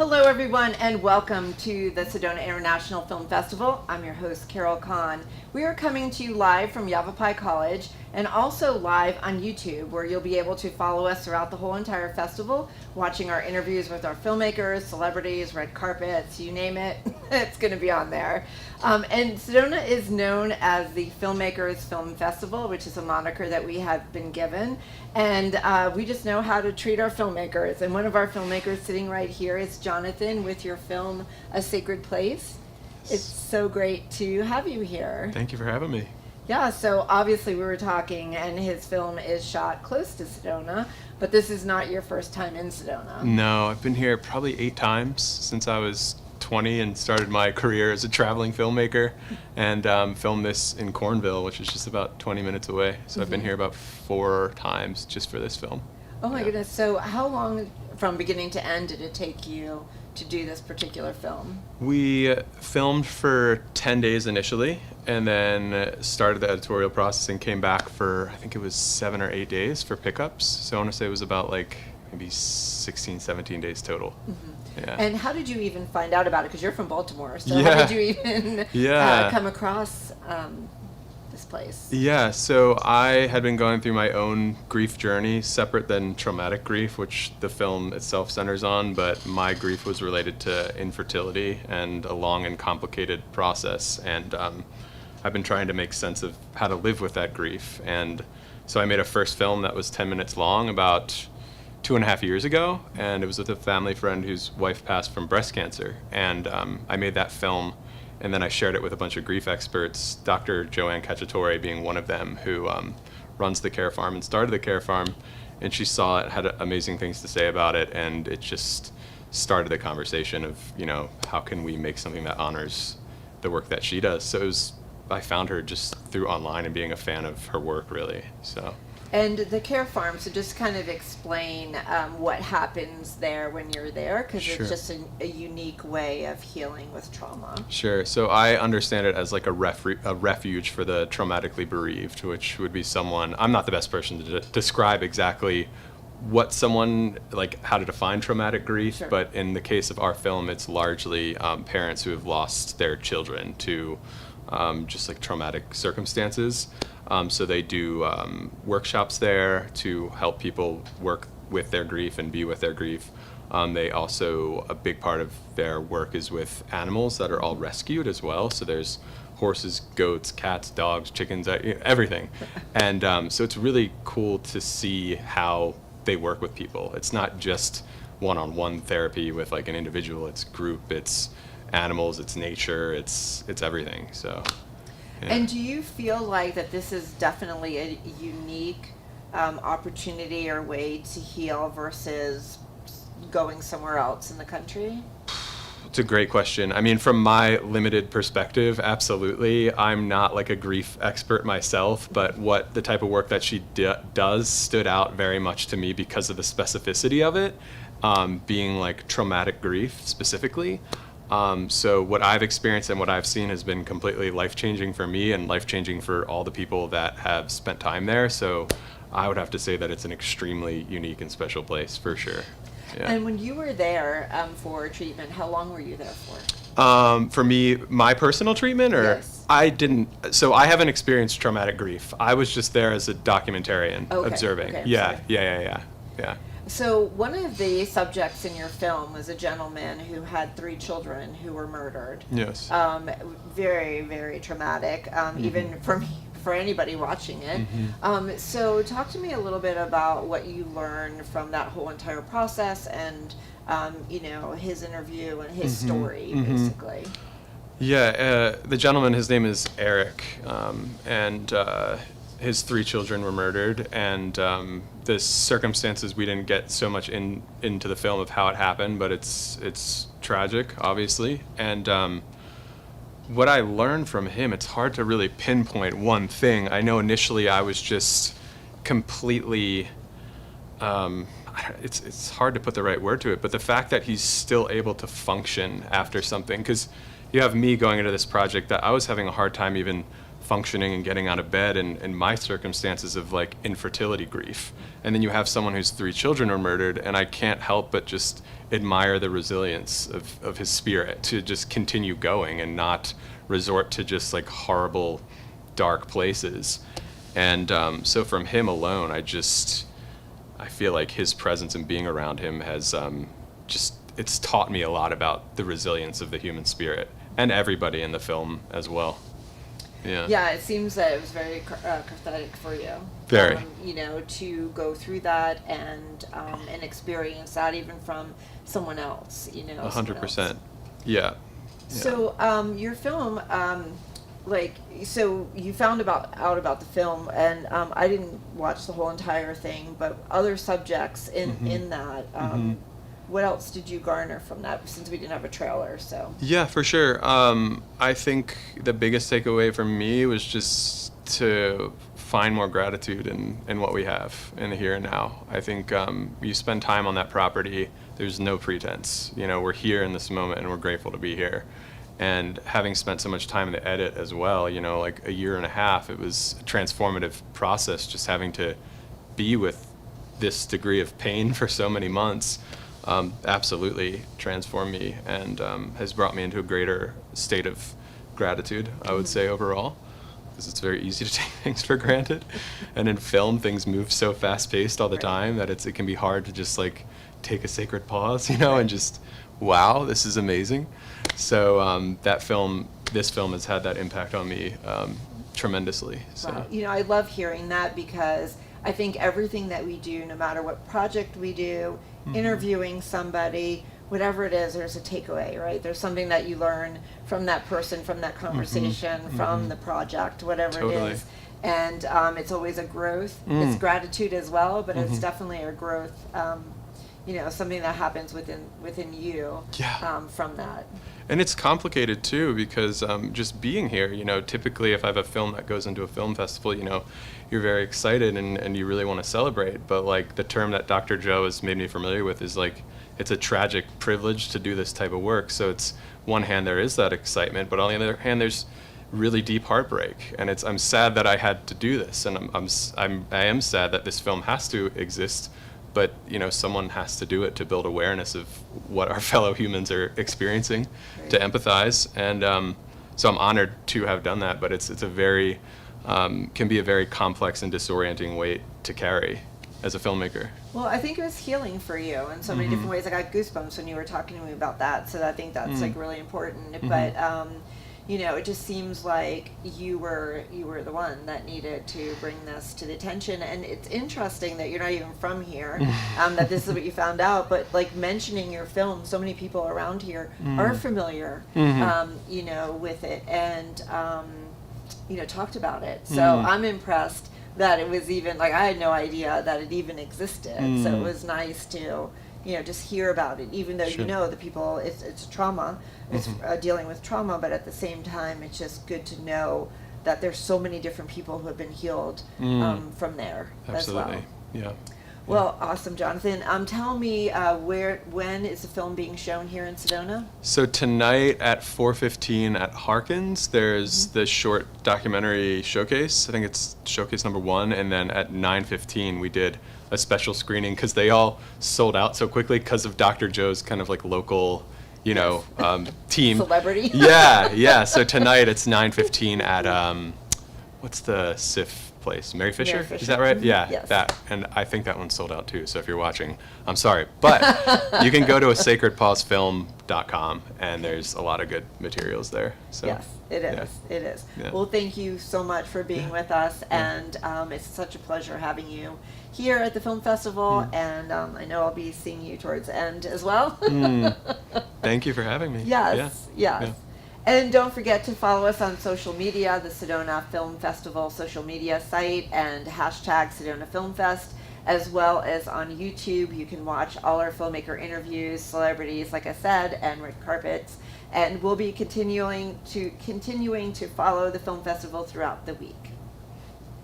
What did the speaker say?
Hello, everyone, and welcome to the Sedona International Film Festival. I'm your host, Carol Kahn. We are coming to you live from Yavapai College and also live on YouTube, where you'll be able to follow us throughout the whole entire festival, watching our interviews with our filmmakers, celebrities, red carpets, you name it, it's going to be on there. And Sedona is known as the Filmmakers Film Festival, which is a moniker that we have been given. And we just know how to treat our filmmakers. And one of our filmmakers sitting right here is Jonathan with your film, A Sacred Place. It's so great to have you here. Thank you for having me. Yeah, so obviously we were talking, and his film is shot close to Sedona, but this is not your first time in Sedona. No, I've been here probably 8 times since I was 20 and started my career as a traveling filmmaker, and filmed this in Cornville, which is just about 20 minutes away. So I've been here about 4 times just for this film. Oh my goodness. So how long from beginning to end did it take you to do this particular film? We filmed for 10 days initially, and then started the editorial process and came back for, I think it was 7 or 8 days for pickups. So I want to say it was about like maybe 16, 17 days total. Yeah. And how did you even find out about it? Because you're from Baltimore, so Yeah. how did you even come across this place? Yeah, so I had been going through my own grief journey, separate than traumatic grief, which the film itself centers on, but my grief was related to infertility and a long and complicated process, and I've been trying to make sense of how to live with that grief. And so I made a first film that was 10 minutes long about 2.5 years ago, and it was with a family friend whose wife passed from breast cancer, and I made that film, and then I shared it with a bunch of grief experts, Dr. Joanne Cacciatore being one of them, who runs the Care Farm and started the Care Farm, and she saw it, had amazing things to say about it, and it just started the conversation of, you know, how can we make something that honors the work that she does. So I found her just through online and being a fan of her work, really. So. And the Care Farm, so just kind of explain what happens there when you're there, because Sure. it's just a unique way of healing with trauma. Sure. So I understand it as like a refuge for the traumatically bereaved, which would be someone, I'm not the best person to describe exactly what someone, like how to define traumatic grief, Sure. but in the case of our film, it's largely parents who have lost their children to just like traumatic circumstances. So they do workshops there to help people work with their grief and be with their grief. They also, a big part of their work is with animals that are all rescued as well. So there's horses, goats, cats, dogs, chickens, everything. And so it's really cool to see how they work with people. It's not just one-on-one therapy with like an individual, it's group, it's animals, it's nature, it's everything. So. Yeah. And do you feel like that this is definitely a unique opportunity or way to heal versus going somewhere else in the country? It's a great question. I mean, from my limited perspective, absolutely. I'm not like a grief expert myself, but what the type of work that she does stood out very much to me because of the specificity of it, being like traumatic grief specifically. So what I've experienced and what I've seen has been completely life-changing for me and life-changing for all the people that have spent time there. So I would have to say that it's an extremely unique and special place for sure. Yeah. And when you were there for treatment, how long were you there for? For me, my personal treatment, or Yes. I didn't. So I haven't experienced traumatic grief. I was just there as a documentarian, Okay, observing. okay, Yeah, sorry. yeah. So one of the subjects in your film was a gentleman who had 3 children who were murdered. Yes. Very, very traumatic, even for me, for anybody watching it. So talk to me a little bit about what you learned from that whole entire process and, his interview and his story, basically. Yeah, the gentleman, his name is Eric, and his 3 children were murdered, and the circumstances, we didn't get so much into the film of how it happened, but it's tragic, obviously. And what I learned from him, it's hard to really pinpoint one thing. I know initially I was just completely, it's hard to put the right word to it, but the fact that he's still able to function after something, because you have me going into this project that I was having a hard time even functioning and getting out of bed, and in my circumstances of like infertility grief. And then you have someone whose 3 children were murdered, and I can't help but just admire the resilience of his spirit to just continue going and not resort to just like horrible, dark places. And so from him alone, I feel like his presence and being around him has it's taught me a lot about the resilience of the human spirit, and everybody in the film as well. Yeah. Yeah, it seems that it was very cathartic for you. Very. You know, to go through that and experience that even from someone else. You know. 100%. Yeah. So your film, so you found out about the film, and I didn't watch the whole entire thing, but other subjects in that. What else did you garner from that, since we didn't have a trailer? So Yeah, for sure. I think the biggest takeaway for me was just to find more gratitude in what we have in the here and now. I think you spend time on that property, there's no pretense. You know, we're here in this moment and we're grateful to be here. And having spent so much time in the edit as well, you know, like a year and a half, it was a transformative process just having to be with this degree of pain for so many months. Absolutely transformed me and has brought me into a greater state of gratitude, I would say, overall, because it's very easy to take things for granted. And in film, things move so fast-paced all the time that it can be hard to just like take a sacred pause, you know, and just, wow, this is amazing. So this film has had that impact on me tremendously. So. Wow. You know, I love hearing that, because I think everything that we do, no matter what project we do, interviewing somebody, whatever it is, there's a takeaway, right? There's something that you learn from that person, from that conversation, from the project, whatever Totally. it is. And it's always a growth. It's gratitude as well, but it's definitely a growth, you know, something that happens within you from that. And it's complicated too, because just being here, you know, typically if I have a film that goes into a film festival, you know, you're very excited and you really want to celebrate. But like the term that Dr. Joe has made me familiar with is like, it's a tragic privilege to do this type of work. So it's, one hand there is that excitement, but on the other hand there's really deep heartbreak. And I'm sad that I had to do this, and I am sad that this film has to exist. But you know, someone has to do it to build awareness of what our fellow humans are experiencing, to empathize, and so I'm honored to have done that. But it's a very can be a very complex and disorienting weight to carry as a filmmaker. Well, I think it was healing for you in so many different ways. I got goosebumps when you were talking to me about that, so I think that's like really important. But you know, it just seems like you were the one that needed to bring this to the attention. And it's interesting that you're not even from here, that this is what you found out. But like mentioning your film, so many people around here are familiar, you know, with it, and you know, talked about it. So I'm impressed that it was even, like, I had no idea that it even existed. So it was nice to, you know, just hear about it, even though you know the people, it's trauma, it's dealing with trauma, but at the same time, it's just good to know that there's so many different people who have been healed from there as well. Absolutely, yeah. Well, awesome, Jonathan. Tell me, when is the film being shown here in Sedona? So tonight at 4:15 at Harkins, there's the short documentary showcase. I think it's showcase number 1, and then at 9:15 we did a special screening because they all sold out so quickly because of Dr. Joe's kind of like local, you know, team. Celebrity. Yeah. So tonight it's 9:15 at what's the SIF place? Mary Fisher? Mary Fisher. Is that right? Yeah, Yes. that. And I think that one's sold out too. So if you're watching, I'm sorry, but you can go to a sacredpausefilm.com and there's a lot of good materials there. So Yes, it is. yeah. It is. Yeah. Well, thank you so much for being with us, and it's such a pleasure having you here at the film festival, and I know I'll be seeing you towards the end as well. Thank you for having me. Yes. Yeah. And don't forget to follow us on social media, the Sedona Film Festival social media site, and hashtag Sedona Film Fest, as well as on YouTube. You can watch all our filmmaker interviews, celebrities, like I said, and red carpets. And we'll be continuing to follow the film festival throughout the week.